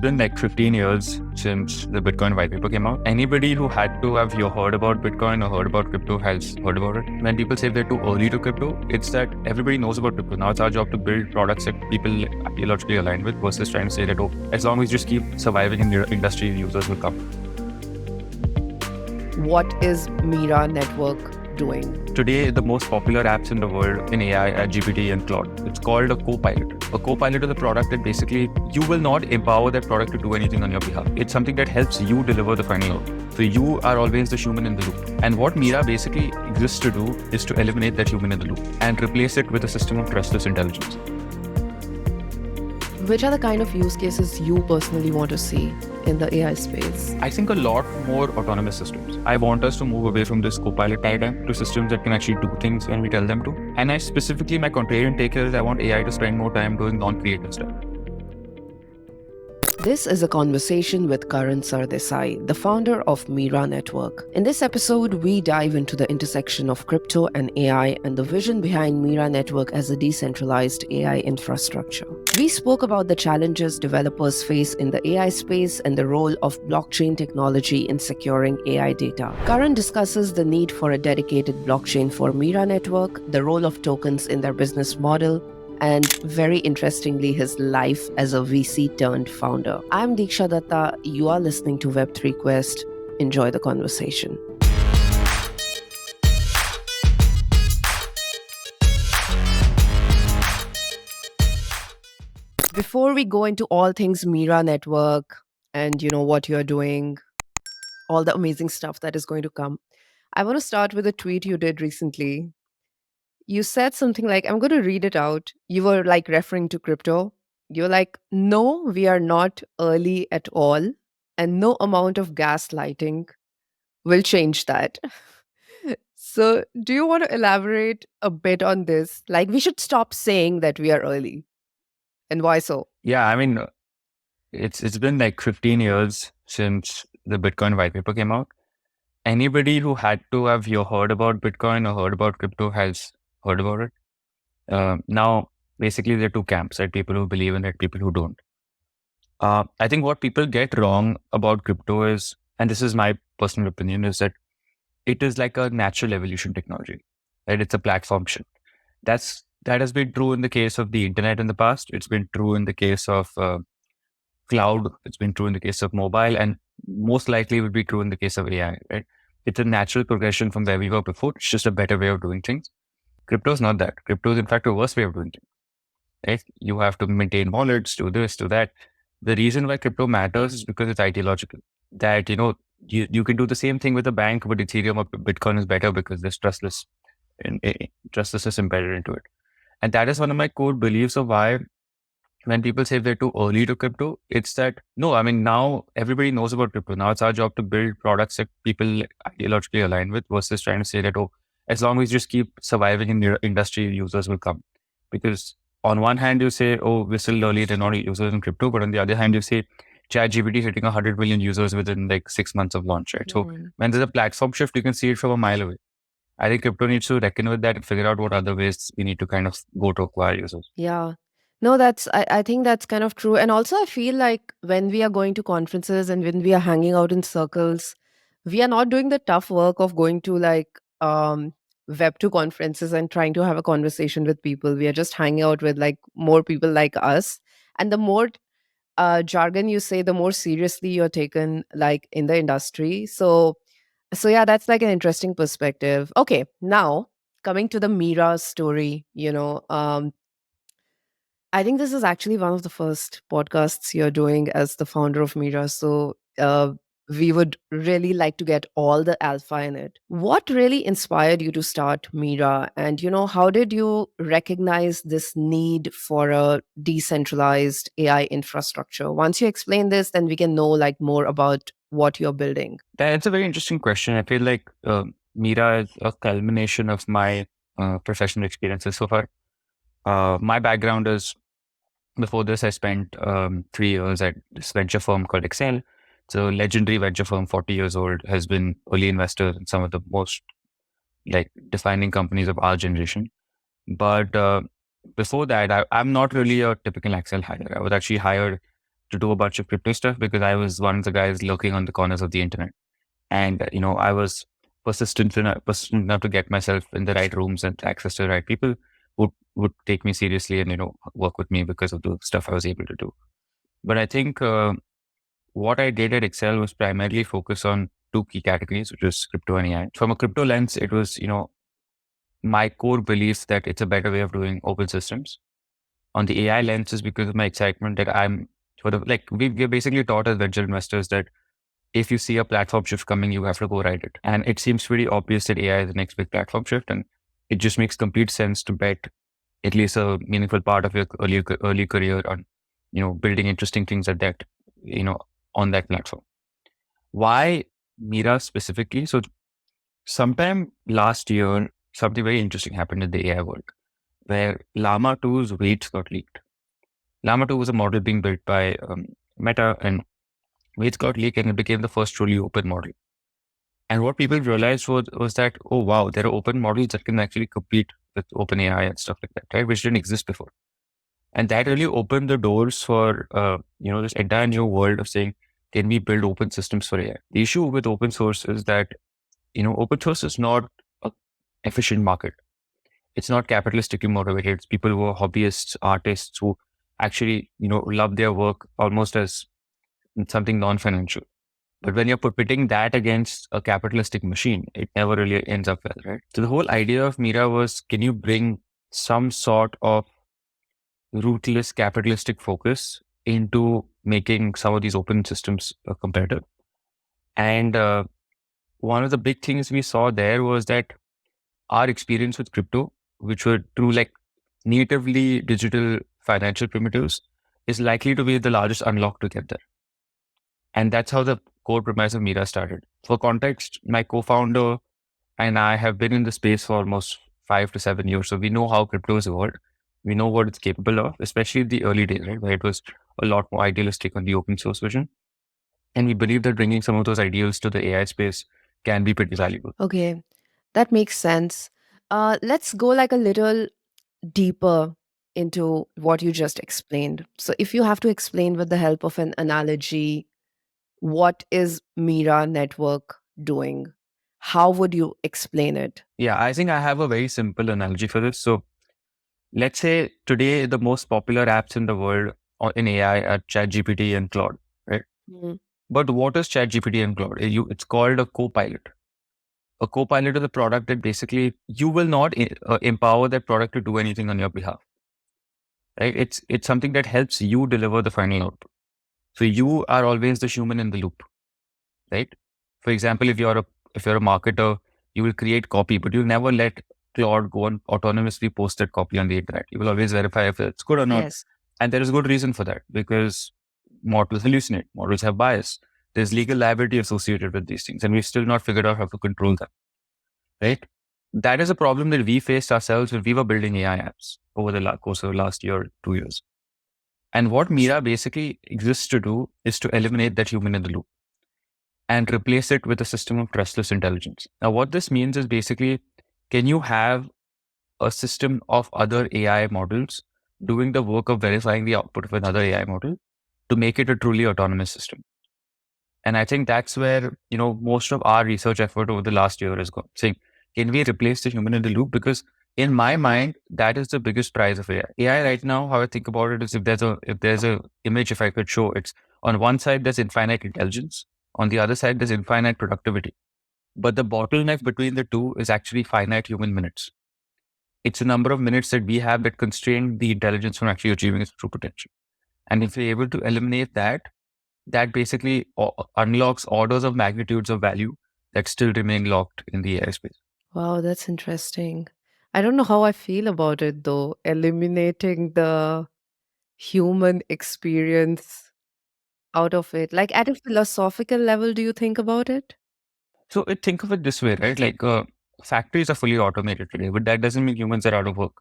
been like 15 years since the Bitcoin white paper came out. Anybody who had to have heard about Bitcoin or heard about crypto has heard about it. When people say they're too early to crypto, it's that everybody knows about crypto. Now it's our job to build products that people ideologically align with versus trying to say that, oh, as long as you just keep surviving in your industry, users will come. What is Mira Network doing? Today, the most popular apps in the world in AI are GPT and Claude. It's called a Copilot. A Copilot is a product that basically you will not empower that product to do anything on your behalf. It's something that helps you deliver the final output. So you are always the human in the loop. And what Mira basically exists to do is to eliminate that human in the loop and replace it with a system of trustless intelligence. Which are the kind of use cases you personally want to see in the AI space? I think a lot more autonomous systems. I want us to move away from this Copilot paradigm to systems that can actually do things when we tell them to. And my contrarian take here is I want AI to spend more time doing non-creative stuff. This is a conversation with Karan Sirdesai, the founder of Mira Network. In this episode, we dive into the intersection of crypto and AI and the vision behind Mira Network as a decentralized AI infrastructure. We spoke about the challenges developers face in the AI space and the role of blockchain technology in securing AI data. Karan discusses the need for a dedicated blockchain for Mira Network, the role of tokens in their business model, and very interestingly, his life as a VC turned founder. I'm Diksha Dutta. You are listening to Web3 Quest. Enjoy the conversation. Before we go into all things Mira Network and what you're doing, all the amazing stuff that is going to come, I want to start with a tweet you did recently. You said something like, I'm going to read it out. You were like referring to crypto. You're like, no, we are not early at all. And no amount of gaslighting will change that. So, do you want to elaborate a bit on this? Like, we should stop saying that we are early. And why so? Yeah, I mean, it's been like 15 years since the Bitcoin white paper came out. Anybody who had to have heard about Bitcoin or heard about crypto has heard about it. Now, basically, there are two camps, right? People who believe in it, people who don't. I think what people get wrong about crypto is, and this is my personal opinion, is that it is like a natural evolution technology, right? It's a platform shift. That has been true in the case of the internet in the past. It's been true in the case of cloud. It's been true in the case of mobile, and most likely will be true in the case of AI, right? It's a natural progression from where we were before. It's just a better way of doing things. Crypto is not that. Crypto is in fact a worse way of doing things, right? You have to maintain wallets, do this, do that. The reason why crypto matters is because it's ideological. That, you can do the same thing with a bank, but Ethereum or Bitcoin is better because there's trustlessness embedded into it. And that is one of my core beliefs of why when people say they're too early to crypto, it's that, no, I mean, now everybody knows about crypto. Now it's our job to build products that people ideologically align with versus trying to say that, oh, as long as you just keep surviving in your industry, users will come. Because on one hand, you say, oh, we're still early, they're not users in crypto. But on the other hand, you say, ChatGPT hitting 100 million users within like 6 months of launch, right? So when there's a platform shift, you can see it from a mile away. I think crypto needs to reckon with that and figure out what other ways we need to kind of go to acquire users. Yeah. No, I think that's kind of true. And also, I feel like when we are going to conferences and when we are hanging out in circles, we are not doing the tough work of going to like Web2 conferences and trying to have a conversation with people. We are just hanging out with like more people like us. And the more jargon you say, the more seriously you're taken like in the industry. So yeah, that's like an interesting perspective. Okay, now coming to the Mira story, I think this is actually one of the first podcasts you're doing as the founder of Mira. So we would really like to get all the alpha in it. What really inspired you to start Mira? And, how did you recognize this need for a decentralized AI infrastructure? Once you explain this, then we can know like more about what you're building. That's a very interesting question. I feel like Mira is a culmination of my professional experiences so far. My background is, before this, I spent 3 years at this venture firm called Excel. It's a legendary venture firm, 40 years old, has been early investor in some of the most like defining companies of our generation. But before that, I'm not really a typical Excel hire. I was actually hired to do a bunch of crypto stuff because I was one of the guys lurking on the corners of the internet. And, I was persistent enough to get myself in the right rooms and access to the right people who would take me seriously and, work with me because of the stuff I was able to do. But I think what I did at Excel was primarily focus on two key categories, which was crypto and AI. From a crypto lens, it was, my core belief that it's a better way of doing open systems. On the AI lens is because of my excitement that I'm sort of like, we're basically taught as venture investors that if you see a platform shift coming, you have to go ride it. And it seems pretty obvious that AI is the next big platform shift. And it just makes complete sense to bet at least a meaningful part of your early career on, building interesting things at that, on that platform. Why Mira specifically? So sometime last year, something very interesting happened in the AI world where Llama 2's weights got leaked. Llama 2 was a model being built by Meta, and weights got leaked and it became the first truly open model. And what people realized was that, oh, wow, there are open models that can actually compete with OpenAI and stuff like that, right? Which didn't exist before. And that really opened the doors for, this entire new world of saying, can we build open systems for AI? The issue with open source is that, open source is not an efficient market. It's not capitalistically motivated. It's people who are hobbyists, artists who actually, love their work almost as something non-financial. But when you're pitting that against a capitalistic machine, it never really ends up well, right? So the whole idea of Mira was, can you bring some sort of ruthless capitalistic focus into making some of these open systems competitive? And one of the big things we saw there was that our experience with crypto, which were through like natively digital financial primitives, is likely to be the largest unlock to get there. And that's how the core premise of Mira started. For context, my co-founder and I have been in the space for almost 5 to 7 years. So we know how crypto has evolved. We know what it's capable of, especially the early days, right? Where it was a lot more idealistic on the open source vision. And we believe that bringing some of those ideals to the AI space can be pretty valuable. Okay, that makes sense. Let's go like a little deeper into what you just explained. So, if you have to explain with the help of an analogy, what is Mira Network doing? How would you explain it? Yeah, I think I have a very simple analogy for this. So let's say today the most popular apps in the world in AI are ChatGPT and Claude, right? Mm. But what is ChatGPT and Claude? It's called a co-pilot. A co-pilot is a product that basically you will not empower that product to do anything on your behalf, right? It's something that helps you deliver the final output. So you are always the human in the loop, right? For example, if you're a marketer, you will create copy, but you'll never let Claude go and autonomously post that copy on the internet. You will always verify if it's good or not. Yes. And there is a good reason for that because models hallucinate, models have bias. There's legal liability associated with these things, and we've still not figured out how to control them, right? That is a problem that we faced ourselves when we were building AI apps over the course of the last year, 2 years. And what Mira basically exists to do is to eliminate that human in the loop and replace it with a system of trustless intelligence. Now, what this means is basically, can you have a system of other AI models doing the work of verifying the output of another AI model to make it a truly autonomous system? And I think that's where, most of our research effort over the last year has gone, saying, can we replace the human in the loop? Because in my mind, that is the biggest prize of AI. AI right now, how I think about it is if there's a image, if I could show, it's on one side, there's infinite intelligence. On the other side, there's infinite productivity. But the bottleneck between the two is actually finite human minutes. It's a number of minutes that we have that constrain the intelligence from actually achieving its true potential. And if we're able to eliminate that, that basically unlocks orders of magnitudes of value that still remain locked in the AI space. Wow, that's interesting. I don't know how I feel about it though, eliminating the human experience out of it. Like at a philosophical level, do you think about it? So think of it this way, right? Like factories are fully automated today, but that doesn't mean humans are out of work.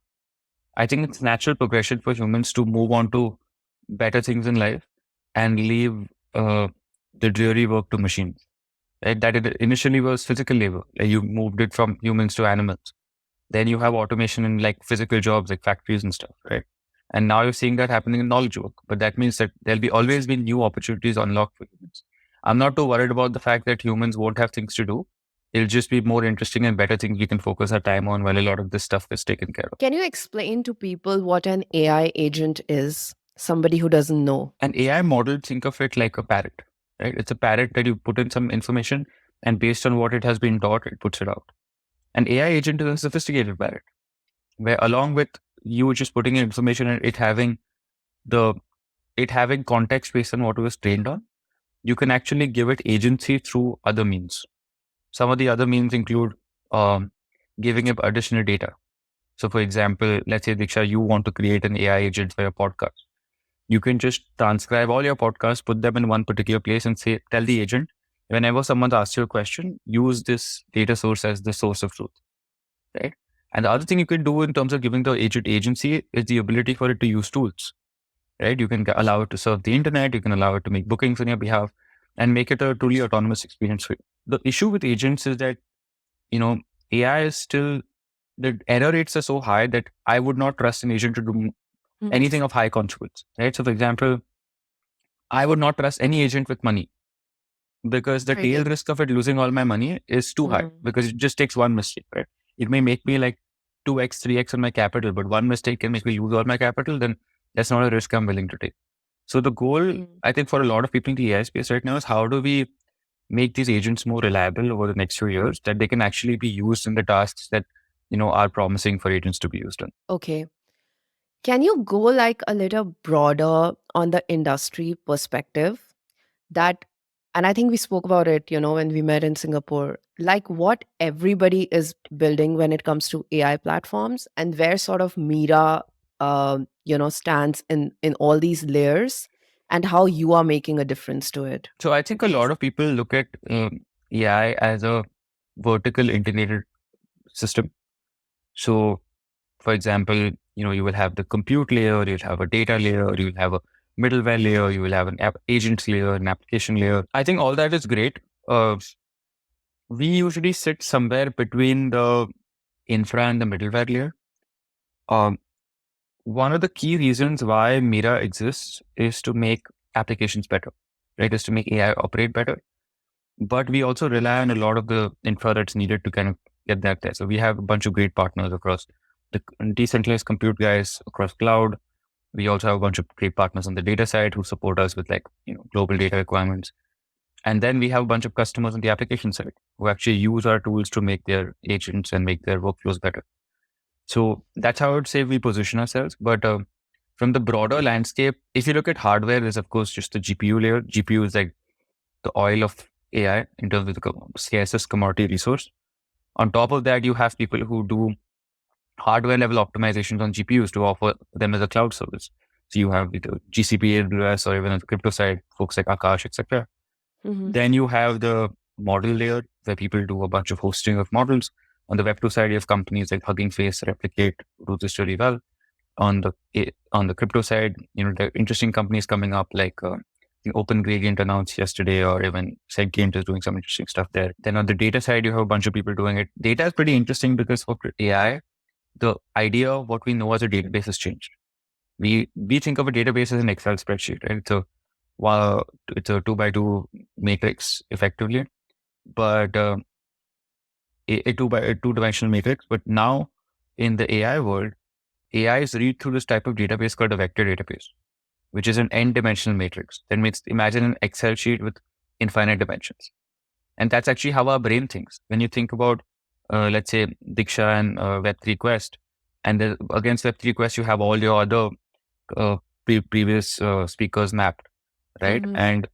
I think it's natural progression for humans to move on to better things in life and leave the dreary work to machines. Right? That it initially was physical labor. Like you moved it from humans to animals. Then you have automation in like physical jobs like factories and stuff, right? And now you're seeing that happening in knowledge work. But that means that there'll be always be new opportunities unlocked for humans. I'm not too worried about the fact that humans won't have things to do. It'll just be more interesting and better things we can focus our time on while a lot of this stuff is taken care of. Can you explain to people what an AI agent is? Somebody who doesn't know. An AI model, think of it like a parrot, right? It's a parrot that you put in some information, and based on what it has been taught, it puts it out. An AI agent is a sophisticated parrot, where along with you just putting in information and the it having context based on what it was trained on, you can actually give it agency through other means. Some of the other means include um, giving it additional data. So, for example, let's say, Diksha, you want to create an AI agent for your podcast. You can just transcribe all your podcasts, put them in one particular place, and say, tell the agent, whenever someone asks you a question, use this data source as the source of truth, right? And the other thing you can do in terms of giving the agent agency is the ability for it to use tools, right? You can allow it to serve the internet, you can allow it to make bookings on your behalf, and make it a truly autonomous experience for you. The issue with agents is that, you know, AI is still, the error rates are so high that I would not trust an agent to do anything of high consequence, right? So, for example, I would not trust any agent with money because the tail risk of it losing all my money is too high because it just takes one mistake, right? It may make me like 2x, 3x on my capital, but one mistake can make me lose all my capital. Then that's not a risk I'm willing to take. So the goal, I think, for a lot of people in the AI space right now is how do we make these agents more reliable over the next few years that they can actually be used in the tasks that, are promising for agents to be used on. Okay. Can you go like a little broader on the industry perspective? That, and I think we spoke about it, when we met in Singapore, like what everybody is building when it comes to AI platforms and where sort of Mira, stands in all these layers and how you are making a difference to it. So I think a lot of people look at AI as a vertical integrated system. So, for example, you will have the compute layer, you'll have a data layer, you'll have a middleware layer, you will have an agents layer, an application layer. I think all that is great. We usually sit somewhere between the infra and the middleware layer. Um, One of the key reasons why Mira exists is to make applications better, right? Is to make AI operate better. But we also rely on a lot of the infra that's needed to kind of get that there. So we have a bunch of great partners across the decentralized compute guys, across cloud. We also have a bunch of great partners on the data side who support us with global data requirements. And then we have a bunch of customers on the application side who actually use our tools to make their agents and make their workflows better. So that's how I would say we position ourselves. But from the broader landscape, if you look at hardware, there's of course just the GPU layer. GPU is like the oil of AI in terms of the scarcest commodity resource. On top of that, you have people who do hardware level optimizations on GPUs to offer them as a cloud service. So you have the GCP, AWS, or even on the crypto side, folks like Akash, etc. Then you have the model layer where people do a bunch of hosting of models. On the Web2 side, you have companies like Hugging Face, Replicate, do this really well. On the crypto side, there are interesting companies coming up like the Open Gradient announced yesterday, or even SegGaint is doing some interesting stuff there. Then on the data side, you have a bunch of people doing it. Data is pretty interesting because for AI, the idea of what we know as a database has changed. We think of a database as an Excel spreadsheet, right? It's a 2x2 matrix effectively, but a two-dimensional matrix. But now in the AI world, AI is read through this type of database called a vector database, which is an n-dimensional matrix. That means imagine an Excel sheet with infinite dimensions. And that's actually how our brain thinks. When you think about, let's say, Diksha and Web3 Quest, and against Web3 Quest, you have all your other previous speakers mapped, right? And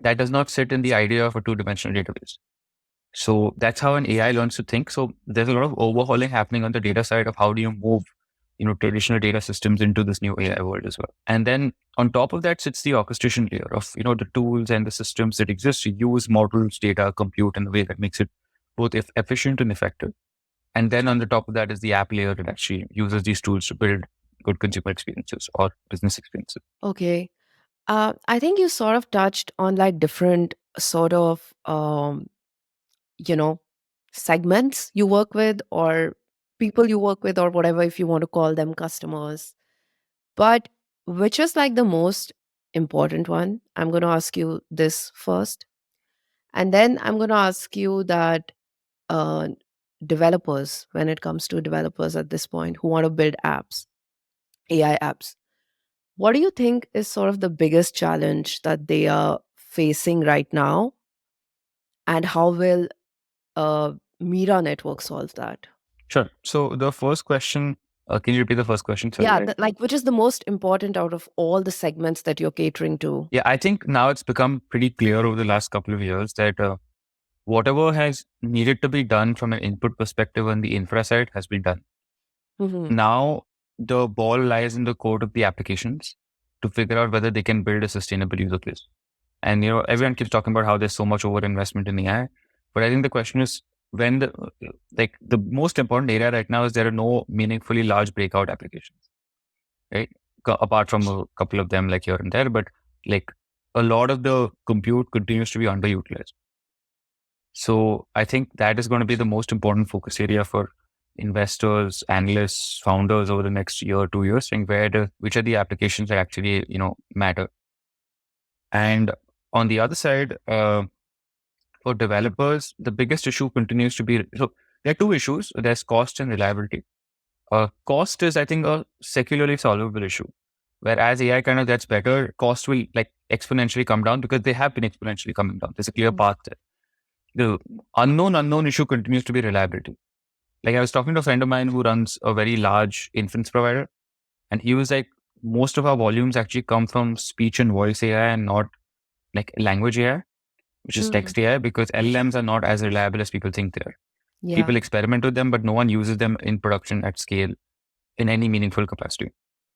that does not sit in the idea of a two-dimensional database. So that's how an AI learns to think. So there's a lot of overhauling happening on the data side of how do you move, traditional data systems into this new AI world as well. And then on top of that sits the orchestration layer of, the tools and the systems that exist to use models, data, compute in a way that makes it both efficient and effective. And then on the top of that is the app layer that actually uses these tools to build good consumer experiences or business experiences. Okay. I think you sort of touched on like different sort of, you know, segments you work with or people you work with or whatever, if you want to call them customers. But which is like the most important one? I'm going to ask you this first. And then I'm going to ask you that uh, developers, when it comes to developers at this point who want to build apps, AI apps, what do you think is sort of the biggest challenge that they are facing right now? And how will Mira Network solve that? Sure. So the first question, can you repeat the first question? Sorry. Yeah, like which is the most important out of all the segments that you're catering to? Yeah, I think now it's become pretty clear over the last couple of years that whatever has needed to be done from an input perspective on the infra side has been done. Hmm. Now the ball lies in the code of the applications to figure out whether they can build a sustainable user case. And everyone keeps talking about how there's so much over investment in AI, but I think the question is when the most important area right now is there are no meaningfully large breakout applications, right? Apart from a couple of them like here and there, but like a lot of the compute continues to be underutilized. So I think that is going to be the most important focus area for investors, analysts, founders over the next year, 2 years, saying which are the applications that actually, matter. And on the other side, for developers, the biggest issue continues to be, so there are two issues. There's cost and reliability. Cost is, I think, a secularly solvable issue. Whereas AI kind of gets better, cost will like exponentially come down because they have been exponentially coming down. There's a clear path there. The unknown issue continues to be reliability. Like I was talking to a friend of mine who runs a very large inference provider, and he was like, most of our volumes actually come from speech and voice AI and not like language AI, which is Mm. text AI, because LLMs are not as reliable as people think they are. Yeah. People experiment with them, but no one uses them in production at scale in any meaningful capacity.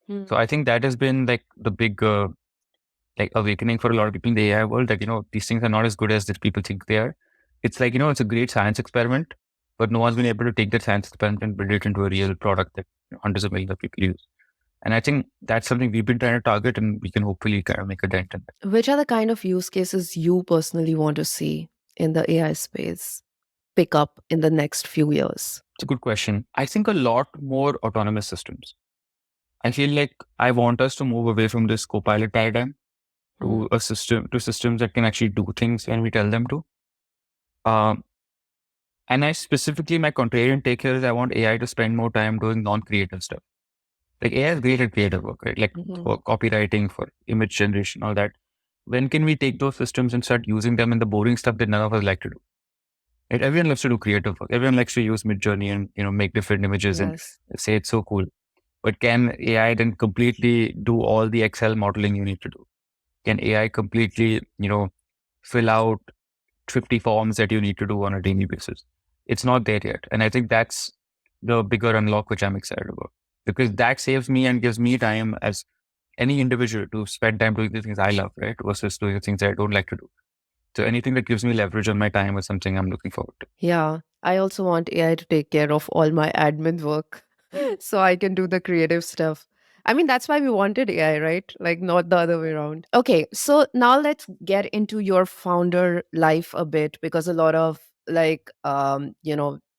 Mm. So I think that has been like the big like awakening for a lot of people in the AI world that these things are not as good as that people think they are. It's like it's a great science experiment, but no one's been able to take that science experiment and build it into a real product that hundreds of millions of people use. And I think that's something we've been trying to target, and we can hopefully kind of make a dent in that. Which are the kind of use cases you personally want to see in the AI space pick up in the next few years? It's a good question. I think a lot more autonomous systems. I feel like I want us to move away from this copilot paradigm to systems that can actually do things when we tell them to. Um, and I specifically, my contrarian take here is I want AI to spend more time doing non-creative stuff. Like AI is great at creative work, right? Like Mhm. for copywriting, for image generation, all that. When can we take those systems and start using them in the boring stuff that none of us like to do? Right? Everyone loves to do creative work. Everyone likes to use Midjourney and make different images and Yes. say it's so cool. But can AI then completely do all the Excel modeling you need to do? Can AI completely, fill out 50 forms that you need to do on a daily basis? It's not there yet. And I think that's the bigger unlock, which I'm excited about, because that saves me and gives me time as any individual to spend time doing the things I love, right? Versus doing the things that I don't like to do. So anything that gives me leverage on my time is something I'm looking forward to. Yeah. I also want AI to take care of all my admin work so I can do the creative stuff. I mean, that's why we wanted AI, right? Like, not the other way around. Okay. So now let's get into your founder life a bit because a lot of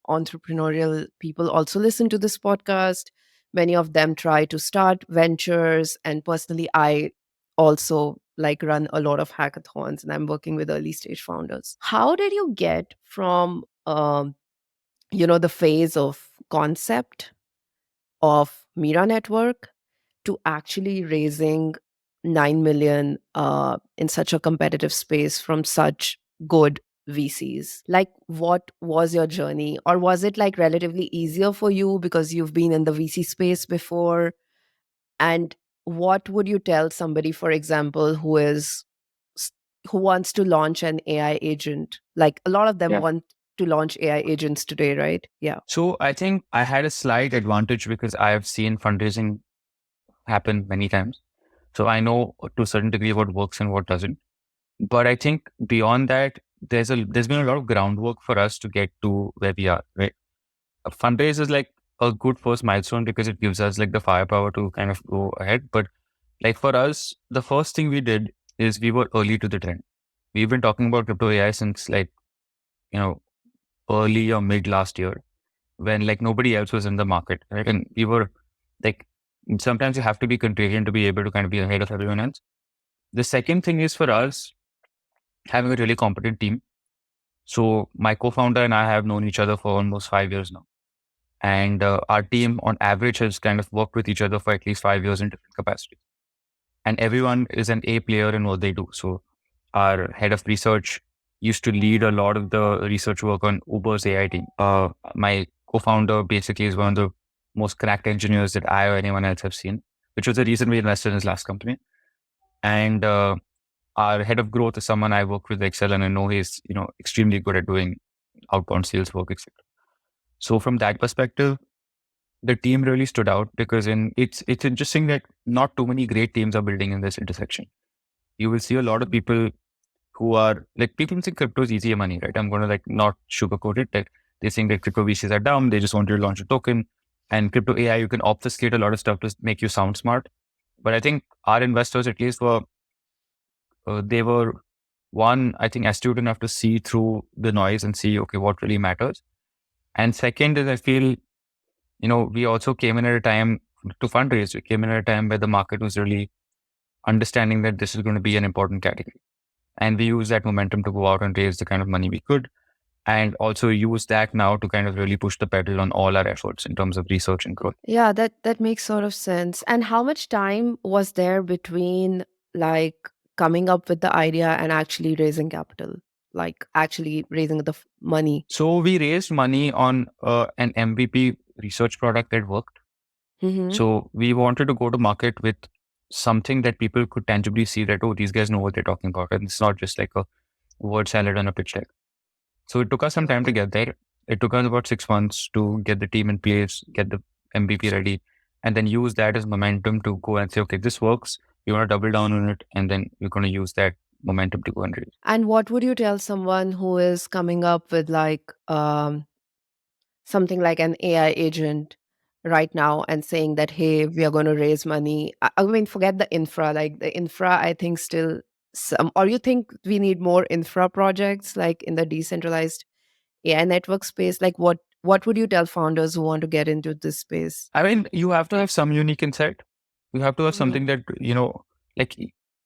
entrepreneurial people also listen to this podcast. Many of them try to start ventures. And personally, I also like run a lot of hackathons and I'm working with early stage founders. How did you get from the phase of concept of Mira Network to actually raising 9 million in such a competitive space from such good VCs? Like, what was your journey? Or was it like relatively easier for you because you've been in the VC space before? And what would you tell somebody, for example, s- who wants to launch an AI agent? Like a lot of them Yeah. want to launch AI agents today, right? Yeah. So I think I had a slight advantage because I've seen fundraising happen many times. So I know to a certain degree what works and what doesn't. But I think beyond that, there's been a lot of groundwork for us to get to where we are, right? A fundraise is like a good first milestone because it gives us like the firepower to kind of go ahead. But like for us, the first thing we did is we were early to the trend. We've been talking about crypto AI since like, you know, early or mid last year when like nobody else was in the market, right? And we were like And sometimes you have to be contrarian to be able to kind of be ahead of everyone else. The second thing is for us having a really competent team. So my co-founder and I have known each other for almost 5 years now. And our team on average has kind of worked with each other for at least 5 years in different capacities. And everyone is an A player in what they do. So our head of research used to lead a lot of the research work on Uber's AI team. My co-founder basically is one of the most cracked engineers that I or anyone else have seen, which was the reason we invested in his last company. And our head of growth is someone I work with Excel, and I know he's extremely good at doing outbound sales work, etc. So from that perspective, the team really stood out because it's interesting that not too many great teams are building in this intersection. You will see a lot of people who are like, people think crypto is easier money, right? I'm going to like not sugarcoat it, that they think that crypto VCs are dumb. They just want you to launch a token, and crypto AI, you can obfuscate a lot of stuff to make you sound smart. But I think our investors, at least, they were, one, I think, astute enough to see through the noise and see, okay, what really matters. And second is, I feel, we also came in at a time to fundraise. We came in at a time where the market was really understanding that this is going to be an important category. And we used that momentum to go out and raise the kind of money we could, and also use that now to kind of really push the pedal on all our efforts in terms of research and growth. Yeah, that makes sort of sense. And how much time was there between like coming up with the idea and actually raising capital, like actually raising the money? So we raised money on an MVP research product that worked. Mm-hmm. So we wanted to go to market with something that people could tangibly see that, oh, these guys know what they're talking about. And it's not just like a word salad on a pitch deck. So it took us some time to get there. It took us about 6 months to get the team in place, get the MVP ready, and then use that as momentum to go and say, okay, this works. You want to double down on it. And then you're going to use that momentum to go and raise. And what would you tell someone who is coming up with like something like an AI agent right now and saying that, hey, we are going to raise money? I mean, forget the infra. Like the infra, I think still some, or you think we need more infra projects like in the decentralized AI network space? Like what would you tell founders who want to get into this space? I mean, you have to have some unique insight. You have to have Mhm. something that, like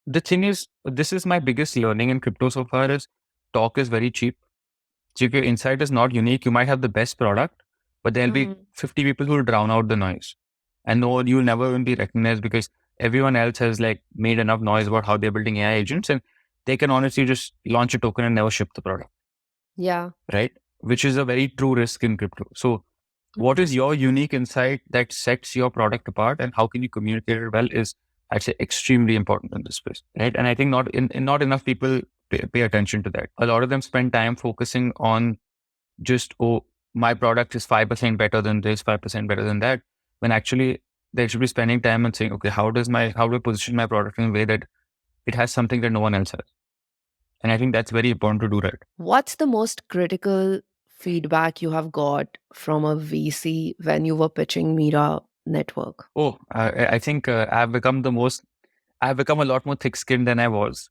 the thing is, this is my biggest learning in crypto so far is talk is very cheap. So if your insight is not unique, you might have the best product, but there'll be Mhm. 50 people who will drown out the noise. And no, you'll never even be recognized because everyone else has like made enough noise about how they're building AI agents, and they can honestly just launch a token and never ship the product, Yeah. right? Which is a very true risk in crypto. So what Mhm. is your unique insight that sets your product apart, and how can you communicate it well is, I'd say, extremely important in this space, right? And I think not enough people pay attention to that. A lot of them spend time focusing on just, oh, my product is 5% better than this, 5% better than that, when actually they should be spending time and saying, okay, how do I position my product in a way that it has something that no one else has? And I think that's very important to do right. What's the most critical feedback you have got from a VC when you were pitching Mira Network? Oh, I think I've become a lot more thick-skinned than I was.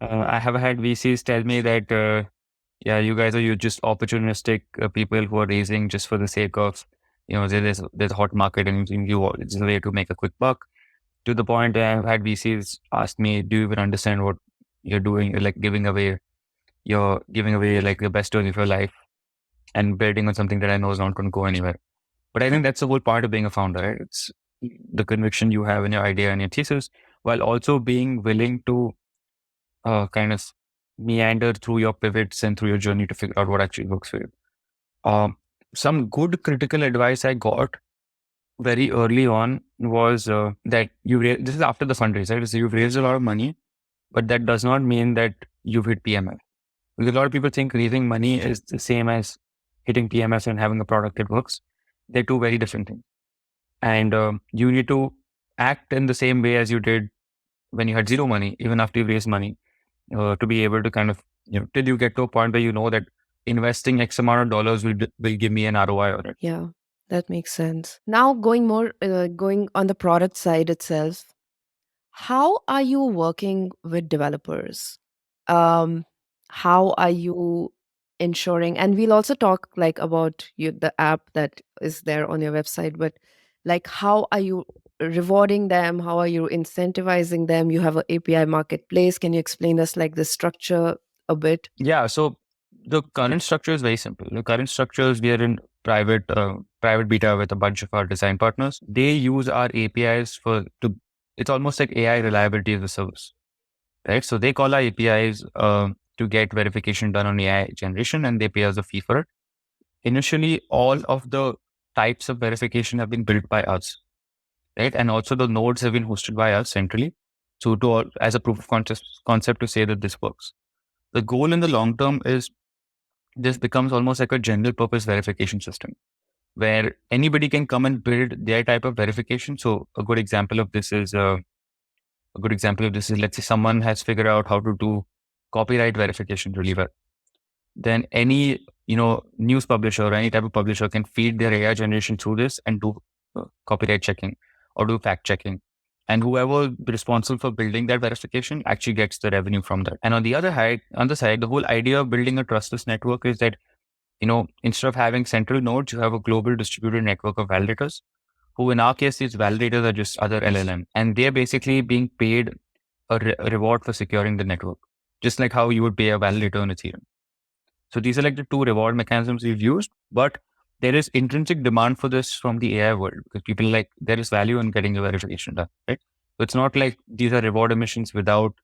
I have had VCs tell me that, yeah, you just opportunistic people who are raising just for the sake of, there's a hot market and it's a way to make a quick buck. To the point where I've had VCs ask me, do you even understand what you're doing? You're like giving away like the best story of your life and building on something that I know is not going to go anywhere. But I think that's the whole part of being a founder, right? It's the conviction you have in your idea and your thesis, while also being willing to kind of meander through your pivots and through your journey to figure out what actually works for you. Um, some good critical advice I got very early on was that this is after the fundraise, right? So you've raised a lot of money, but that does not mean that you've hit PMF. Because a lot of people think raising money is the same as hitting PMF and having a product that works. They're two very different things. And you need to act in the same way as you did when you had zero money, even after you raised money, to be able to kind of, till you get to a point where you know that investing X amount of dollars will give me an ROI on it. Yeah, that makes sense. Now, going on the product side itself, how are you working with developers? Um, how are you ensuring? And we'll also talk like about the app that is there on your website, but like, how are you rewarding them? How are you incentivizing them? You have an API marketplace. Can you explain us like the structure a bit? Yeah. So the current structure is very simple. The current structure is we are in private beta with a bunch of our design partners. They use our APIs it's almost like AI reliability as a service, right? So they call our APIs to get verification done on AI generation, and they pay us a fee for it. Initially, all of the types of verification have been built by us, right? And also the nodes have been hosted by us centrally. So as a proof of concept to say that this works. The goal in the long term is this becomes almost like a general purpose verification system where anybody can come and build their type of verification. So a good example of this is, let's say someone has figured out how to do copyright verification really well. Then any, news publisher or any type of publisher can feed their AI generation through this and do copyright checking or do fact checking. And whoever responsible for building that verification actually gets the revenue from that. And on the side, the whole idea of building a trustless network is that, instead of having central nodes, you have a global distributed network of validators who, in our case, these validators are just other LLM, and they're basically being paid a reward for securing the network, just like how you would pay a validator on Ethereum. So these are like the two reward mechanisms we've used, but there is intrinsic demand for this from the AI world because people like there is value in getting the verification done, right? So it's not like these are reward emissions without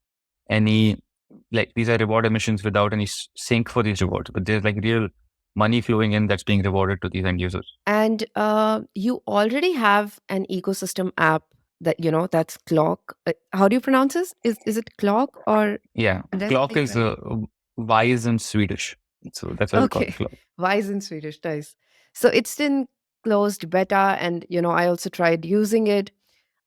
any, these are reward emissions without any sink for these rewards, but there's like real money flowing in that's being rewarded to these end users. And you already have an ecosystem app that's Clock. How do you pronounce this? Is it Clock or Yeah, did I clock say it is right? wise in Swedish, so that's why we call it Okay. clock. Wise in Swedish, nice. So it's in closed beta, and I also tried using it.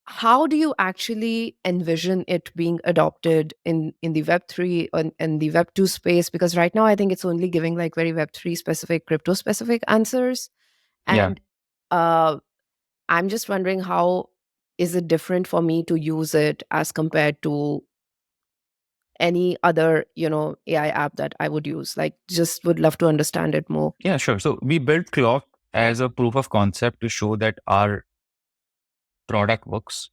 How do you actually envision it being adopted in the Web3 and the Web2 space? Because right now I think it's only giving like very Web3 specific, crypto specific answers. Yeah. And uh, I'm just wondering, how is it different for me to use it as compared to any other, AI app that I would use? Like, just would love to understand it more. Yeah, sure. So we built Clock as a proof of concept to show that our product works.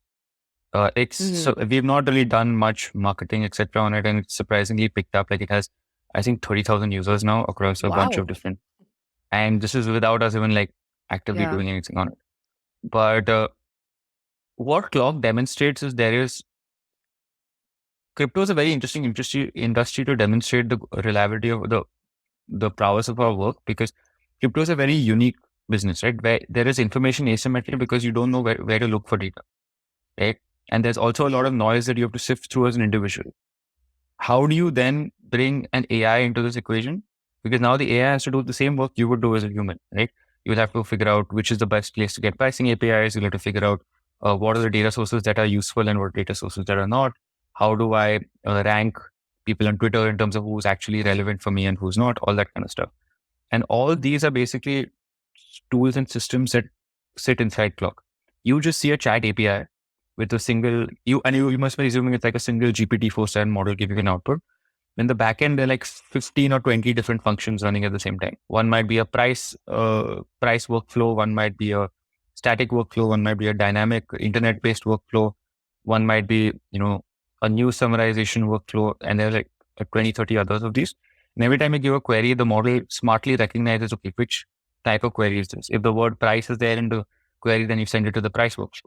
So Mhm. we've not really done much marketing, etc. on it, and it's surprisingly picked up. Like it has, I think, 30,000 users now across a bunch of Wow. different. And this is without us even like actively Yeah. doing anything on it. But what Clock demonstrates is crypto is a very interesting industry to demonstrate the reliability of the prowess of our work because crypto is a very unique business, right? Where there is information asymmetry because you don't know where to look for data, right? And there's also a lot of noise that you have to sift through as an individual. How do you then bring an AI into this equation? Because now the AI has to do the same work you would do as a human, right? You'll have to figure out which is the best place to get pricing APIs. You'll have to figure out what are the data sources that are useful and what data sources that are not. How do I rank people on Twitter in terms of who's actually relevant for me and who's not, all that kind of stuff. And all these are basically tools and systems that sit inside Clock. You just see a chat API with a single, you must be assuming it's like a single GPT-4 model giving an output. In the backend, there are like 15 or 20 different functions running at the same time. One might be a price workflow. One might be a static workflow. One might be a dynamic internet-based workflow. One might be, a news summarization workflow. And there are like 20, 30 others of these. And every time you give a query, the model smartly recognizes, okay, which type of query is this? If the word price is there in the query, then you send it to the price workflow.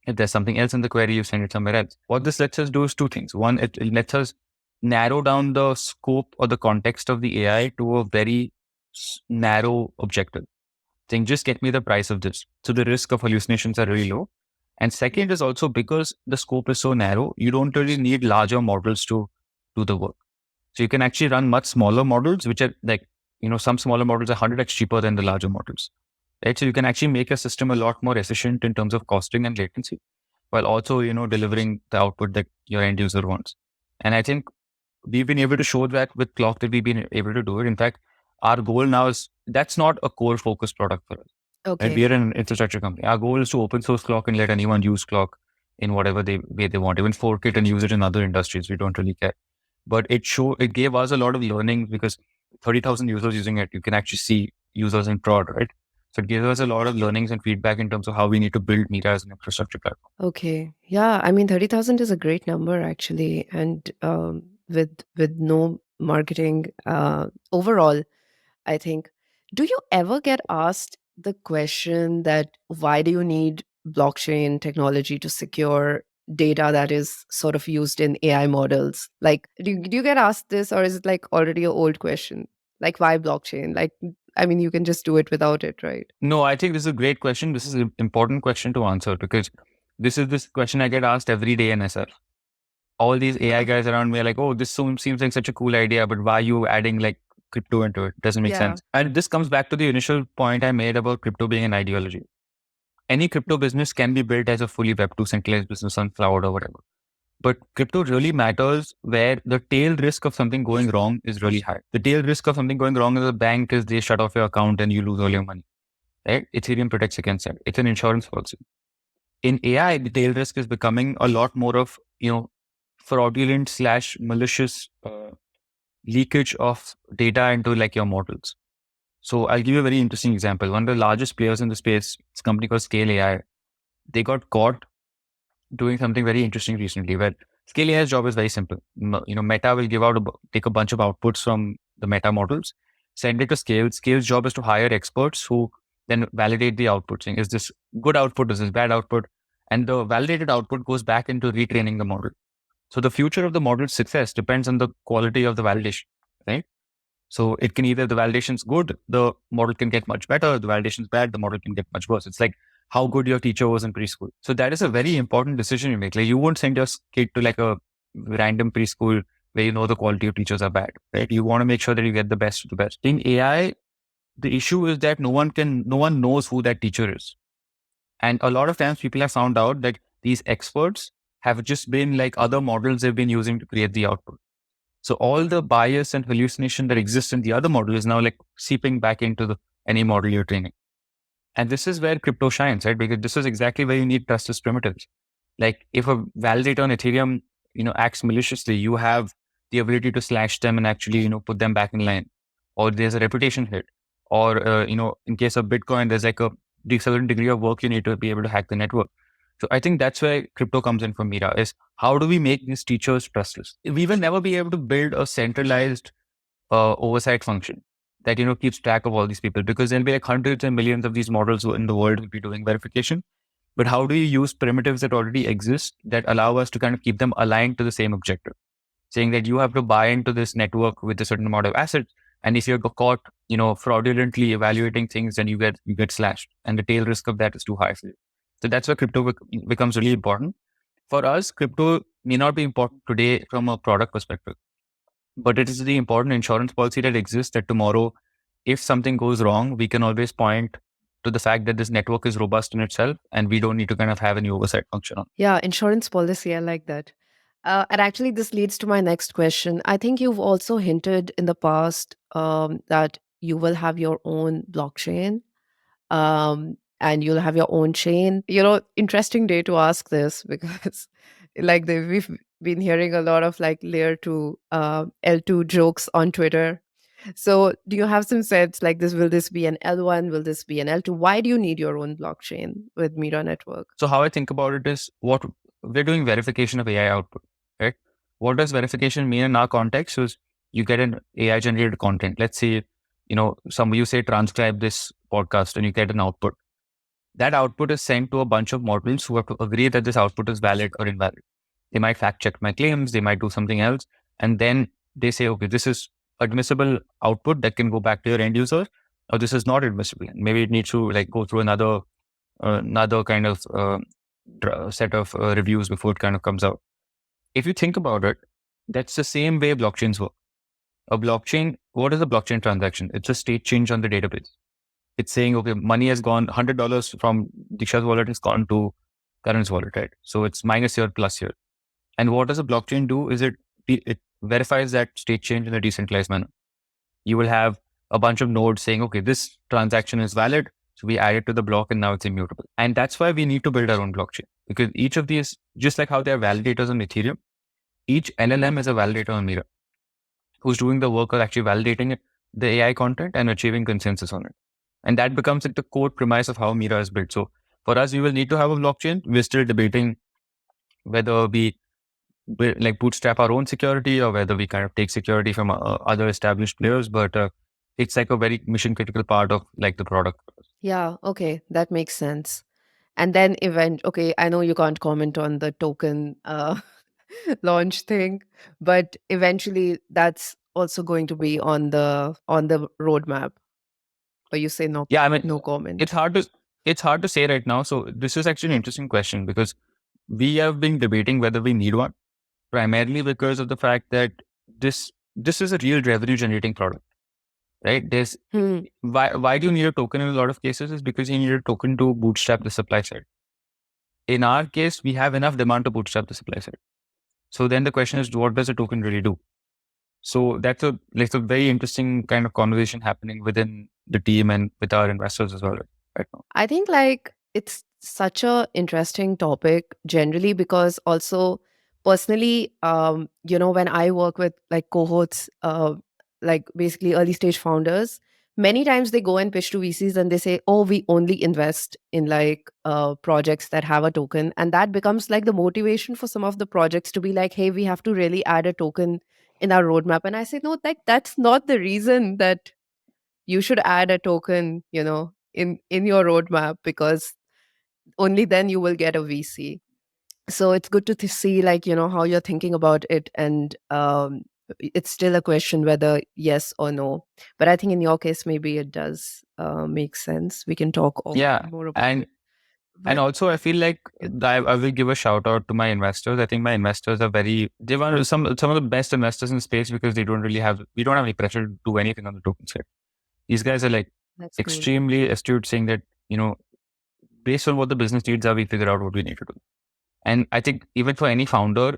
If there's something else in the query, you send it somewhere else. What this lets us do is two things. One, it lets us narrow down the scope or the context of the AI to a very narrow objective. Saying, just get me the price of this. So the risk of hallucinations are really low. And second is also because the scope is so narrow, you don't really need larger models to do the work. So you can actually run much smaller models, which are like, some smaller models are 100x cheaper than the larger models. Right. So you can actually make a system a lot more efficient in terms of costing and latency, while also, delivering the output that your end user wants. And I think we've been able to show that with Clock that we've been able to do it. In fact, our goal now is that's not a core focused product for us. Right? Okay. We are an infrastructure company. Our goal is to open source Clock and let anyone use Clock in whatever way they want, even fork it and use it in other industries. We don't really care. But it gave us a lot of learning because 30,000 users using it, you can actually see users in prod, right? So it gives us a lot of learnings and feedback in terms of how we need to build Mira as an infrastructure platform. Okay. Yeah. I mean, 30,000 is a great number, actually. And with no marketing overall, I think. Do you ever get asked the question that why do you need blockchain technology to secure data that is sort of used in AI models? Like, do you get asked this, or is it like already an old question? Like, why blockchain? Like, I mean, you can just do it without it, right? No, I think this is a great question. This is an important question to answer because this question I get asked every day in SF. All these AI guys around me are like, oh, this seems like such a cool idea, but why are you adding like crypto into it? Doesn't make Yeah. sense. And this comes back to the initial point I made about crypto being an ideology. Any crypto business can be built as a fully Web2 centralized business on cloud or whatever. But crypto really matters where the tail risk of something going wrong is really high. The tail risk of something going wrong as a bank is they shut off your account and you lose all your money. Right? Ethereum protects against that. It's an insurance policy. In AI, the tail risk is becoming a lot more of, fraudulent slash malicious leakage of data into like your models. So I'll give you a very interesting example. One of the largest players in the space, it's a company called Scale AI. They got caught doing something very interesting recently where Scale AI's job is very simple. Meta will take a bunch of outputs from the Meta models, send it to Scale. Scale's job is to hire experts who then validate the output, saying, is this good output? Is this bad output? And the validated output goes back into retraining the model. So the future of the model's success depends on the quality of the validation, right? So it can either the validation's good, the model can get much better. The validation's bad, the model can get much worse. It's like how good your teacher was in preschool. So that is a very important decision you make. Like you won't send your kid to like a random preschool where you know the quality of teachers are bad, right? You want to make sure that you get the best of the best. In AI, the issue is that no one knows who that teacher is. And a lot of times people have found out that these experts have just been like other models they've been using to create the output. So all the bias and hallucination that exists in the other model is now like seeping back into any model you're training. And this is where crypto shines, right? Because this is exactly where you need trustless primitives. Like if a validator on Ethereum, acts maliciously, you have the ability to slash them and actually, put them back in line. Or there's a reputation hit. Or, in case of Bitcoin, there's like a certain degree of work you need to be able to hack the network. So I think that's where crypto comes in for Mira is how do we make these teachers trustless? We will never be able to build a centralized oversight function that, keeps track of all these people because there'll be like hundreds and millions of these models in the world will be doing verification. But how do you use primitives that already exist that allow us to kind of keep them aligned to the same objective? Saying that you have to buy into this network with a certain amount of assets. And if you're caught, fraudulently evaluating things, then you get slashed. And the tail risk of that is too high for you. So that's where crypto becomes really important. For us, crypto may not be important today from a product perspective, but it is the important insurance policy that exists that tomorrow, if something goes wrong, we can always point to the fact that this network is robust in itself and we don't need to kind of have any oversight function on it. Yeah, insurance policy. I like that. And actually, this leads to my next question. I think you've also hinted in the past that you will have your own blockchain, and you'll have your own chain. Interesting day to ask this because, like, we've been hearing a lot of like layer two, L2 jokes on Twitter. So, do you have some sense like this? Will this be an L1? Will this be an L2? Why do you need your own blockchain with Mira Network? So how I think about it is what we're doing verification of AI output, right? What does verification mean in our context is you get an AI generated content. Let's say, you say transcribe this podcast and you get an output. That output is sent to a bunch of models who have to agree that this output is valid or invalid. They might fact check my claims, they might do something else. And then they say, okay, this is admissible output that can go back to your end user, or this is not admissible. Maybe it needs to like go through another kind of set of reviews before it kind of comes out. If you think about it, that's the same way blockchains work. A blockchain, what is a blockchain transaction? It's a state change on the database. It's saying, okay, money has gone, $100 from Diksha's wallet has gone to Karan's wallet, right? So it's minus here, plus here. And what does a blockchain do is it verifies that state change in a decentralized manner. You will have a bunch of nodes saying, okay, this transaction is valid. So we add it to the block and now it's immutable. And that's why we need to build our own blockchain because each of these, just like how they are validators on Ethereum, each LLM is a validator on Mira who's doing the work of actually validating the AI content and achieving consensus on it. And that becomes like the core premise of how Mira is built. So for us, we will need to have a blockchain. We're still debating whether we like bootstrap our own security or whether we kind of take security from other established players. But it's like a very mission critical part of like the product. Yeah, okay, that makes sense. And then okay, I know you can't comment on the token launch thing, but eventually that's also going to be on the roadmap. Or you say no, Yeah, I mean, no it's comment. hard to it's hard to say right now. So this is actually an interesting question because we have been debating whether we need one, primarily because of the fact that this is a real revenue generating product, right? There's Hmm. why do you need a token in a lot of cases is because you need a token to bootstrap the supply side. In our case, we have enough demand to bootstrap the supply side. So then the question is, what does a token really do? So that's a very interesting kind of conversation happening within the team and with our investors as well right now. I think like it's such a interesting topic generally because also personally, when I work with like cohorts, like basically early stage founders, many times they go and pitch to VCs and they say, "Oh, we only invest in like projects that have a token," and that becomes like the motivation for some of the projects to be like, "Hey, we have to really add a token in our roadmap." And I say, "No, like that's not the reason that you should add a token, in your roadmap because only then you will get a VC." So it's good to see like, how you're thinking about it, and it's still a question whether yes or no. But I think in your case maybe it does make sense. We can talk Yeah, offline more about and it. and But also I feel like it, I will give a shout out to my investors. I think my investors are they want some of the best investors in space because we don't have any pressure to do anything on the token side. These guys are like that's cool. extremely astute, saying that based on what the business needs are, we figure out what we need to do. And I think even for any founder,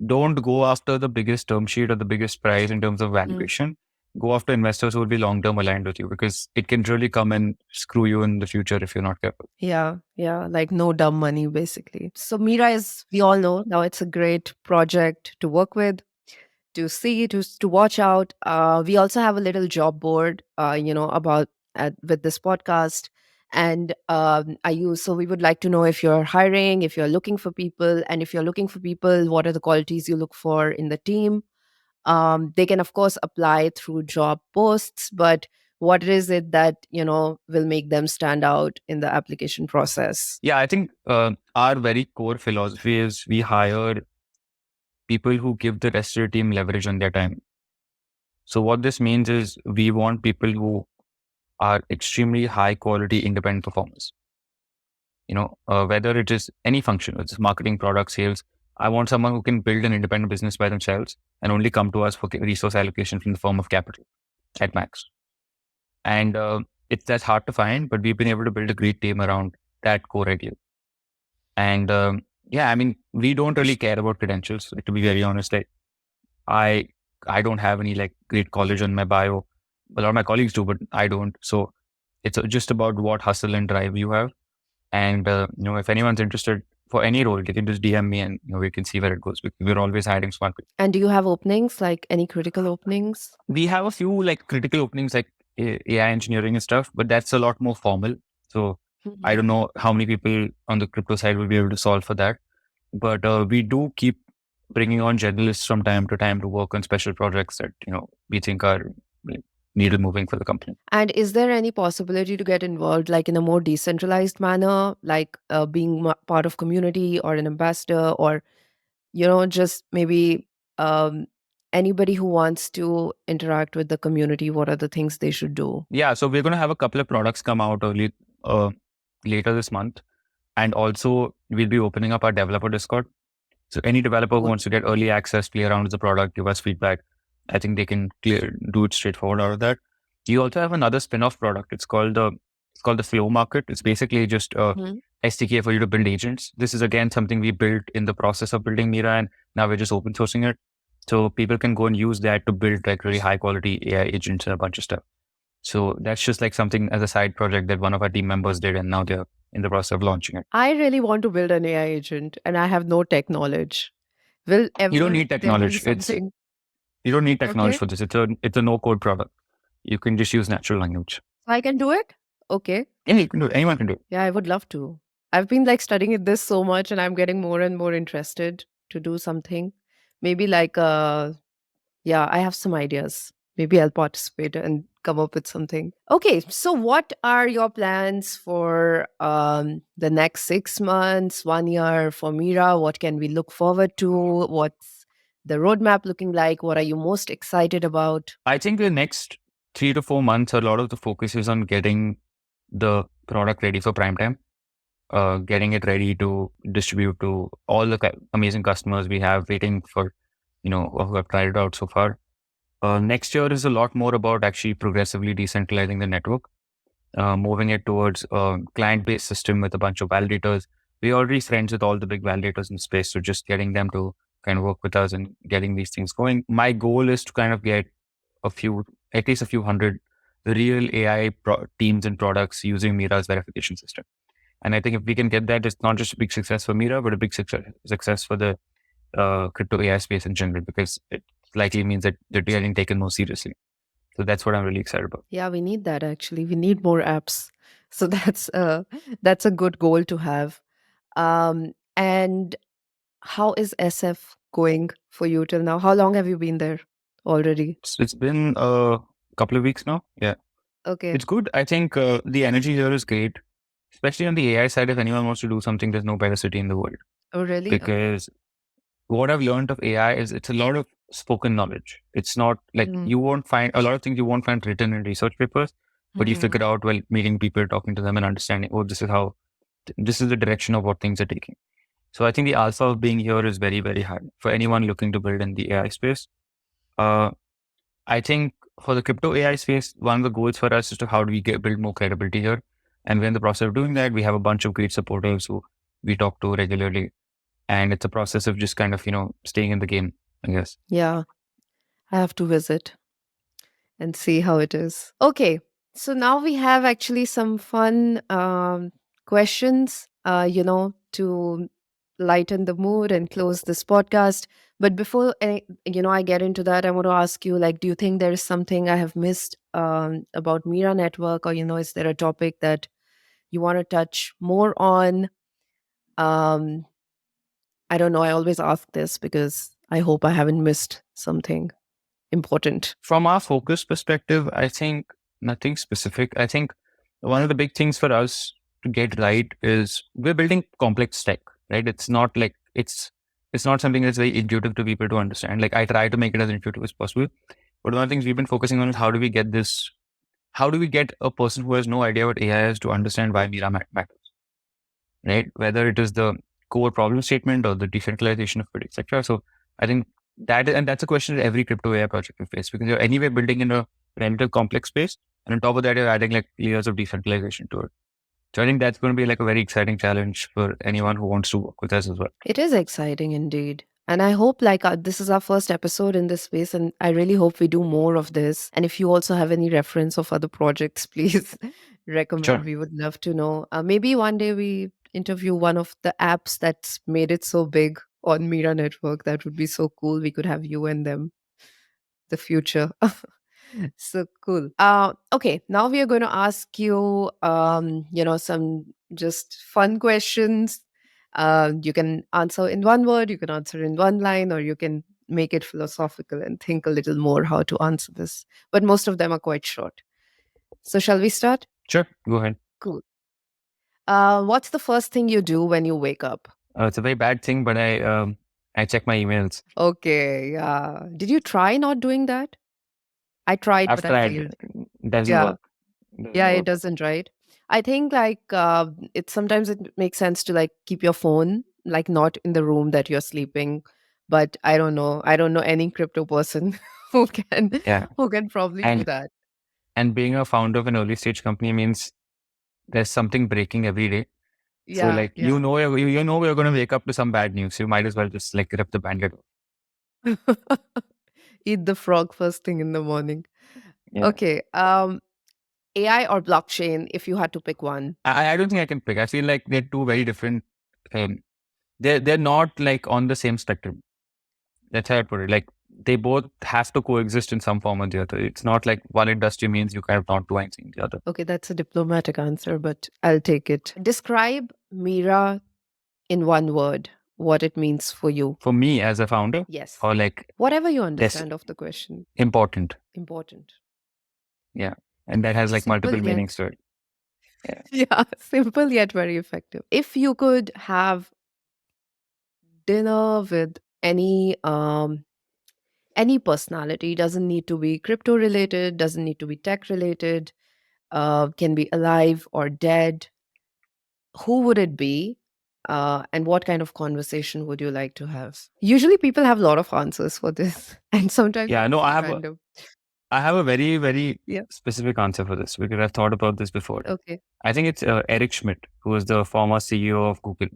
don't go after the biggest term sheet or the biggest price in terms of Mm. valuation. Go after investors who will be long term aligned with you because it can really come and screw you in the future if you're not careful. Yeah, yeah, like no dumb money basically. So Mira is, we all know now, it's a great project to work with, to see, to watch out. We also have a little job board, about with this podcast, and I use. So we would like to know if you're hiring, if you're looking for people, and if you're looking for people, what are the qualities you look for in the team? They can of course apply through job posts, but what is it that will make them stand out in the application process? Yeah, I think our very core philosophy is we hire people who give the rest of the team leverage on their time. So what this means is we want people who are extremely high quality independent performers. Whether it is any function, it's marketing, product, sales. I want someone who can build an independent business by themselves and only come to us for resource allocation from the form of capital at max. And that's hard to find, but we've been able to build a great team around that core idea. And yeah, I mean, we don't really care about credentials. Like, to be very honest, like I I don't have any like great college on my bio. A lot of my colleagues do, but I don't. So it's just about what hustle and drive you have. And if anyone's interested for any role, they can just DM me, and we can see where it goes. We're always hiring smart people. And do you have openings, like any critical openings? We have a few like critical openings like AI engineering and stuff, but that's a lot more formal. So I Mhm. don't know how many people on the crypto side will be able to solve for that. But we do keep bringing on journalists from time to time to work on special projects that we think are like, needle moving for the company. And is there any possibility to get involved, like in a more decentralized manner, like being part of community or an ambassador, or just maybe um, anybody who wants to interact with the community? What are the things they should do? Yeah, so we're going to have a couple of products come out uh, later this month, and also we'll be opening up our developer Discord. So any developer who Cool. wants to get early access, play around with the product, give us feedback, I think they can do it straightforward out of that. You also have another spin-off product. It's called the Flow Market. It's basically just a Mhm. SDK for you to build agents. This is again something we built in the process of building Mira, and now we're just open sourcing it. So people can go and use that to build like really high quality AI agents and a bunch of stuff. So that's just like something as a side project that one of our team members did, and now they're in the process of launching it. I really want to build an AI agent, and I have no tech knowledge. Will You don't ever need tech there be knowledge. It's something? You don't need technology Okay, for this. It's a no code product. You can just use natural language. so I can do it. Okay. Yeah, you can do it. Anyone can do it. Yeah, I would love to. I've been like studying this so much and I'm getting more and more interested to do something. Maybe like yeah, I have some ideas. Maybe I'll participate and come up with something. Okay, so what are your plans for the next 6 months, 1 year for Mira? What can we look forward to? What's the roadmap looking like? What are you most excited about? I think the next 3 to 4 months, a lot of the focus is on getting the product ready for prime time, getting it ready to distribute to all the amazing customers we have waiting for, who have tried it out so far. Next year is a lot more about actually progressively decentralizing the network, moving it towards a client-based system with a bunch of validators. We're already friends with all the big validators in space, so just getting them to kind of work with us and getting these things going. My goal is to kind of get at least a few hundred real AI teams and products using Mira's verification system. And I think if we can get that, it's not just a big success for Mira, but a big success for the crypto AI space in general, because it likely means that they're getting taken more seriously. So that's what I'm really excited about. Yeah, we need that actually. We need more apps. So that's a good goal to have. And how is SF going for you till now? How long have you been there already? It's been a couple of weeks now. Yeah, Okay. it's good. I think the energy here is great, especially on the AI side. If anyone wants to do something, there's no better city in the world, Oh, really? Okay. because what I've learned of AI is it's a lot of spoken knowledge. It's not like Mm. you won't find a lot of things you won't find written in research papers, but you Mhm. figure out while meeting people, talking to them, and understanding, oh, this is the direction of what things are taking. So I think the alpha of being here is very, very high for anyone looking to build in the AI space. Uh, I think for the crypto AI space, one of the goals for us is to how do we build more credibility here. And we're in the process of doing that. We have a bunch of great supporters who we talk to regularly. And it's a process of just kind of, staying in the game, I guess. Yeah, I have to visit and see how it is. Okay, so now we have actually some fun questions, to lighten the mood and close this podcast. But before I get into that, I want to ask you, like, do you think there is something I have missed about Mira Network, or is there a topic that you want to touch more on? Um, I don't know. I always ask this because I hope I haven't missed something important. From our focus perspective, I think nothing specific. I think one of the big things for us to get right is we're building complex tech, right? It's not something that's very intuitive to people to understand. Like I try to make it as intuitive as possible. But one of the things we've been focusing on is how do we get a person who has no idea what AI is to understand why Mira matters, right? Whether it is the core problem statement or the decentralization of it, etc. So I think that's a question that every crypto AI project will face, because you're anyway building in a relative complex space, and on top of that, you're adding like layers of decentralization to it. So I think that's going to be like a very exciting challenge for anyone who wants to work with us as well. It is exciting indeed. And I hope, like, this is our first episode in this space, and I really hope we do more of this. And if you also have any reference of other projects, please recommend. Sure. We would love to know. Maybe one day we interview one of the apps that's made it so big on Mira Network. That would be so cool. We could have you and them, the future. So cool. Okay, now we are going to ask you, some just fun questions. You can answer in one word, you can answer in one line, or you can make it philosophical and think a little more how to answer this. But most of them are quite short. So shall we start? Sure. Go ahead. Cool. What's the first thing you do when you wake up? It's a very bad thing, but I check my emails. Okay, yeah. Did you try not doing that? I tried, but After I I failed. it doesn't Yeah. work. It Yeah, doesn't it work. doesn't, right? I think like it sometimes it makes sense to like keep your phone like not in the room that you're sleeping. But I don't know. I don't know any crypto person who can Yeah. who can probably do And that. being a founder of an early stage company means there's something breaking every day. So Yeah, like yeah. you know we're gonna wake up to some bad news. You might as well just like rip the band-aid off. Eat the frog first thing in the morning. Yeah. Okay. AI or blockchain if you had to pick one. I don't think I can pick. I feel like they're two very different. Um, they're not like on the same spectrum. That's how I put it. Like they both have to coexist in some form or the other. It's not like one industry means you kind of not do anything in the other. Okay, that's a diplomatic answer, but I'll take it. Describe Mira in one word, what it means for you. For me as a founder, Yes. or like Whatever you this understand of the question. important. Important. Yeah. And that has like Simple multiple yet, meanings to it. Yeah. yeah, simple yet very effective. If you could have dinner with any personality, doesn't need to be crypto related, doesn't need to be tech related, can be alive or dead, who would it be? And what kind of conversation would you like to have? Usually people have a lot of answers for this, and sometimes Yeah. No, it's random. I have a very, very Yeah. specific answer for this because I've thought about this before. Okay. I think it's Eric Schmidt, who is the former CEO of Google.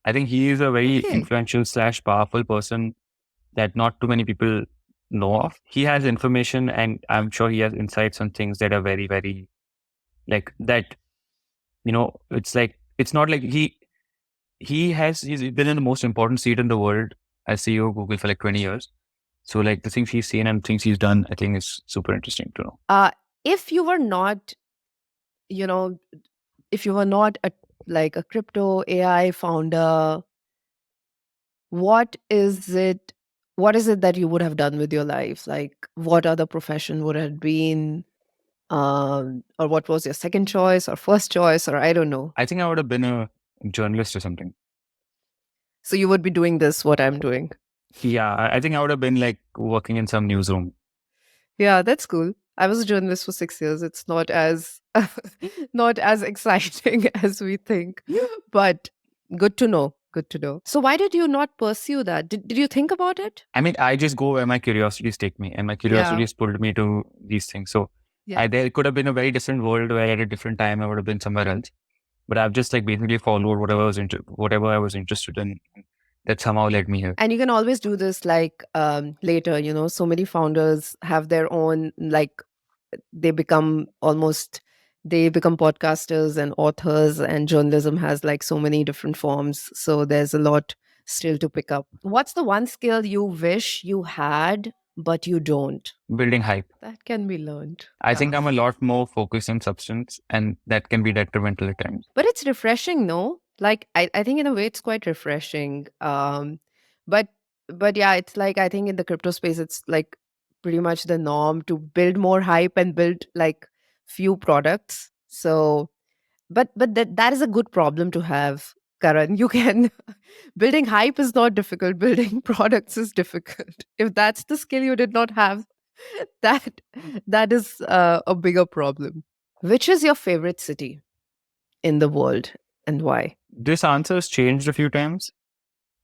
I think he is a very Okay. influential / powerful person that not too many people know of. He has information and I'm sure he has insights on things that are very, very like that, it's not like he's been in the most important seat in the world as CEO of Google for like 20 years. So like the things he's seen and things he's done, I think is super interesting to know. If you were not, you know, if you were not a crypto AI founder, what is it? What is it that you would have done with your life? Like, what other profession would have been? Or what was your second choice or first choice, or I don't know. I think I would have been a journalist or something. So you would be doing this, what I'm doing. Yeah, I think I would have been like working in some newsroom. Yeah, that's cool. I was a journalist for 6 years. It's not as not as exciting as we think, but good to know. Good to know. So why did you not pursue that? Did you think about it? I mean, I just go where my curiosities take me, and my Yeah. curiosities pulled me to these things. So Yeah. there could have been a very different world where at a different time I would have been somewhere else. But I've just like basically followed whatever I was interested in. That somehow led me here. And you can always do this like later, so many founders have their own, like they become podcasters and authors, and journalism has like so many different forms. So there's a lot still to pick up. What's the one skill you wish you had, but you don't? Building hype. That can be learned. I think I'm a lot more focused on substance, and that can be detrimental at times. But it's refreshing, no? Like I think in a way it's quite refreshing. But yeah, it's like I think in the crypto space it's like pretty much the norm to build more hype and build like few products. So but that is a good problem to have, Karan. You can building hype is not difficult, building products is difficult. If that's the skill you did not have, that that is a bigger problem. Which is your favorite city in the world and why? This answer has changed a few times.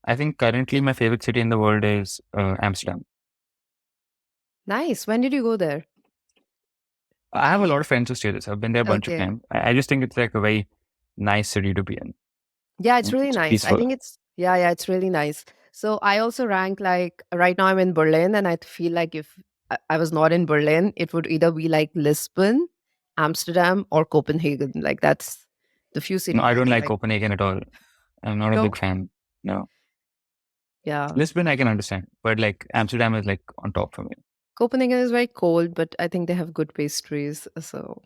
I think currently my favorite city in the world is Amsterdam. Nice. When did you go there? I have a lot of friends who stay there. So I've been there a bunch of Okay. times. I just think it's like a very nice city to be in. Yeah, it's really It's nice. I peaceful. think yeah, it's really nice. So I also rank like right now I'm in Berlin, and I feel like if I was not in Berlin, it would either be like Lisbon, Amsterdam, or Copenhagen. Like that's the few No, cities I I don't feel like like. Copenhagen at all. I'm not a No. big fan. No. Yeah. Lisbon, I can understand. But like Amsterdam is like on top for me. Copenhagen is very cold, but I think they have good pastries. So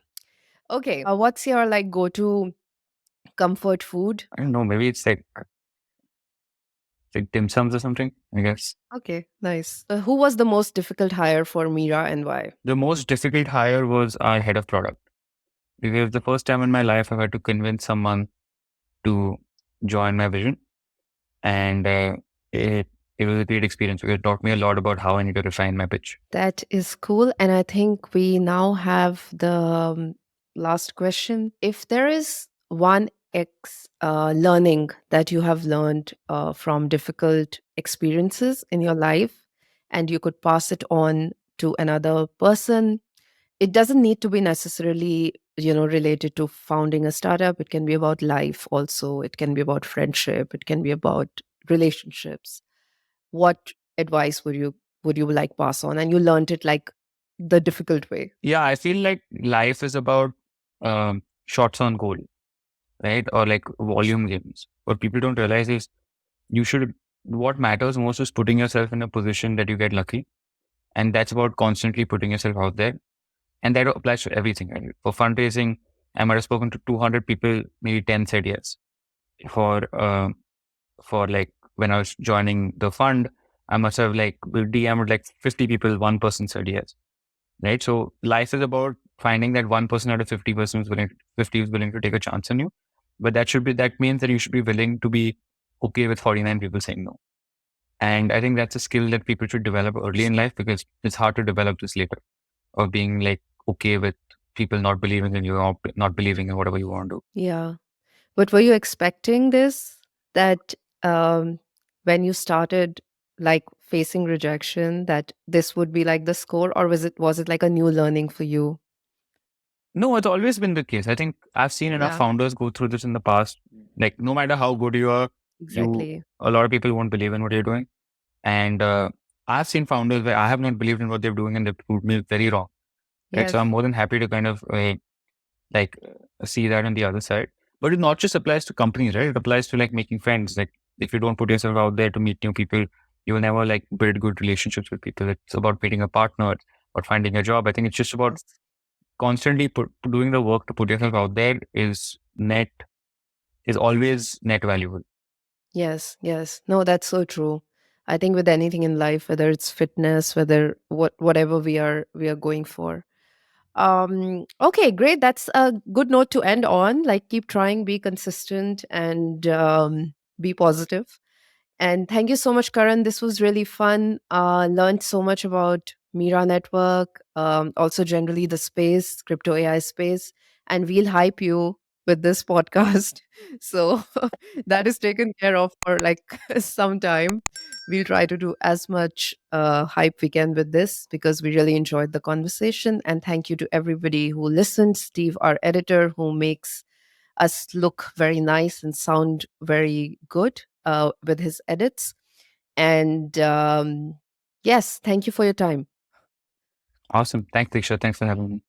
okay. What's your like go-to comfort food? I don't know. Maybe it's like dim sums or something, I guess. Okay, nice. Who was the most difficult hire for Mira and why? The most difficult hire was our head of product. Because the first time in my life I've had to convince someone to join my vision. And it was a great experience because it taught me a lot about how I need to refine my pitch. That is cool. And I think we now have the last question. If there is one learning that you have learned from difficult experiences in your life, and you could pass it on to another person, it doesn't need to be necessarily related to founding a startup. It can be about life also. It can be about friendship. It can be about relationships. What advice would you like pass on, and you learned it like the difficult way? Yeah, I feel like life is about shots on goal, right? Or like volume games. What people don't realize is you should what matters most is putting yourself in a position that you get lucky. And that's about constantly putting yourself out there. And that applies to everything. Right? For fundraising, I might have spoken to 200 people, maybe 10 said yes. For, like when I was joining the fund, I must have like DM'd like 50 people, one person said yes. Right. So life is about finding that 1% out of 50% is willing, 50 is willing to take a chance on you. But that means that you should be willing to be okay with 49 people saying no. And I think that's a skill that people should develop early in life because it's hard to develop this later, of being like okay with people not believing in you or not believing in whatever you want to do. Yeah. But were you expecting this? That when you started like facing rejection, that this would be like the score, or was it like a new learning for you? No, it's always been the case. I think I've seen enough Yeah, founders go through this in the past. Like no matter how good you are, exactly. a lot of people won't believe in what you're doing. And I've seen founders where I have not believed in what they're doing and they've proved me very wrong. Right. So Yes. I'm more than happy to kind of like see that on the other side. But it not just applies to companies, right? It applies to like making friends. Like if you don't put yourself out there to meet new people, you will never like build good relationships with people. It's about meeting a partner or finding a job. I think it's just about Yes. constantly doing the work to put yourself out there is always net valuable. Yes, yes. No, that's so true. I think with anything in life, whether it's fitness, whether whatever we are going for. Okay, great. That's a good note to end on. Like keep trying, be consistent, and be positive. And thank you so much, Karan. This was really fun. Learned so much about Mira Network, also generally the space, crypto AI space. And we'll hype you with this podcast. So that is taken care of for like some time. We'll try to do as much hype we can with this because we really enjoyed the conversation. And thank you to everybody who listened. Steve, our editor, who makes us look very nice and sound very good with his edits. And yes, thank you for your time. Awesome. Thanks, Diksha. Thanks for having me.